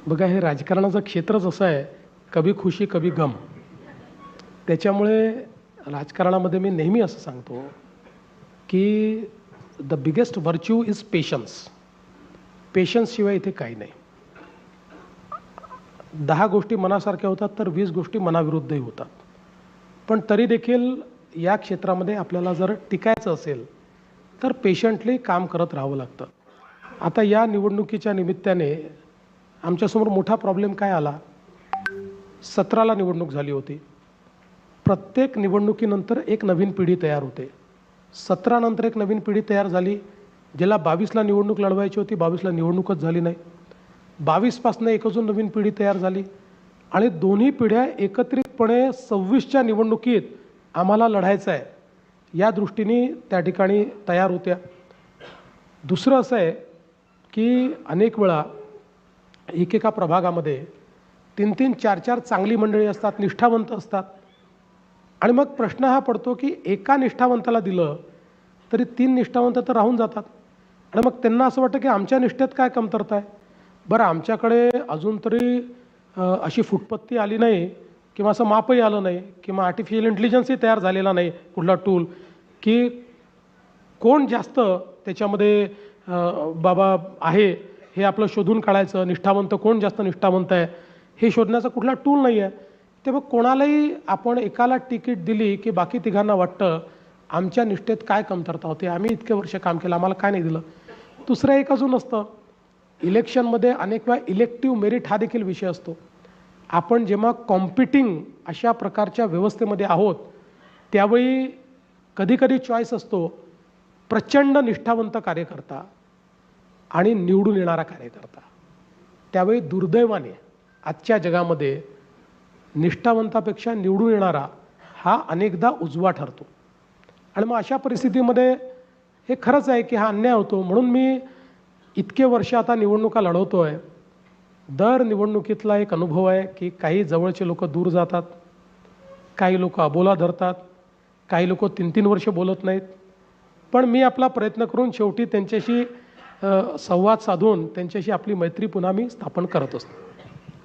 बघा, हे राजकारणाचं क्षेत्रच असं आहे, कभी खुशी कभी गम. त्याच्यामुळे राजकारणामध्ये मी नेहमी असं सांगतो की the biggest virtue is patience. पेशन्सशिवाय इथे काही नाही. 10 गोष्टी मनासारख्या होतात तर 20 गोष्टी मनाविरुद्धही होतात. पण तरी देखील या क्षेत्रामध्ये आपल्याला जर टिकायचं असेल तर पेशंटली काम करत राहावं लागतं. आता या निवडणुकीच्या निमित्ताने आमच्यासमोर मोठा प्रॉब्लेम काय आला, 17ला निवडणूक झाली होती. प्रत्येक निवडणुकीनंतर एक नवीन पिढी तयार होते. 17 नंतर एक नवीन पिढी तयार झाली. ज्याला 22ला निवडणूक लढवायची होती, 22ला निवडणूकच झाली नाही. 22पासून एक अजून नवीन पिढी तयार झाली आणि दोन्ही पिढ्या एकत्रितपणे 26च्या निवडणुकीत आम्हाला लढायचं आहे या दृष्टीने त्या ठिकाणी तयार होत्या. दुसरं असं आहे की अनेक वेळा एकेका प्रभागामध्ये 3-3, 4-4 चांगली मंडळी असतात, निष्ठावंत असतात. आणि मग प्रश्न हा पडतो की एका निष्ठावंताला दिलं तरी 3 निष्ठावंत तर राहून जातात. आणि मग त्यांना असं वाटतं की आमच्या निष्ठेत काय कमतरता आहे. बरं, आमच्याकडे अजून तरी अशी फुटपत्ती आली नाही किंवा असं मापही आलं नाही किंवा आर्टिफिशियल इंटेलिजन्सही तयार झालेला नाही कुठला टूल की कोण जास्त त्याच्यामध्ये बाबा आहे हे आपलं शोधून काढायचं, निष्ठावंत कोण जास्त निष्ठावंत आहे हे शोधण्याचा कुठला टूल नाही आहे. तेव्हा कोणालाही आपण एकाला तिकीट दिली की बाकी तिघांना वाटतं आमच्या निष्ठेत काय कमतरता होती, आम्ही इतके वर्ष काम केलं, आम्हाला काय नाही दिलं. दुसरं एक अजून असतं, इलेक्शनमध्ये अनेक वेळा इलेक्टिव्ह मेरिट हा देखील विषय असतो. आपण जेव्हा कॉम्पिटिंग अशा प्रकारच्या व्यवस्थेमध्ये आहोत त्यावेळी कधीकधी चॉईस असतो प्रचंड निष्ठावंत कार्यकर्ता आणि निवडून येणारा कार्यकर्ता. त्यावेळी दुर्दैवाने आजच्या जगामध्ये निष्ठावंतापेक्षा निवडून येणारा हा अनेकदा उजवा ठरतो. आणि मग अशा परिस्थितीमध्ये हे खरंच आहे की हा अन्याय होतो. म्हणून मी इतके वर्ष आता निवडणुका लढवतो आहे. दर निवडणुकीतला एक अनुभव आहे की काही जवळचे लोक दूर जातात, काही लोक अबोला धरतात, काही लोक 3-3 वर्ष बोलत नाहीत. पण मी आपला प्रयत्न करून शेवटी त्यांच्याशी संवाद साधून त्यांच्याशी आपली मैत्री पुन्हा मी स्थापन करत असतो.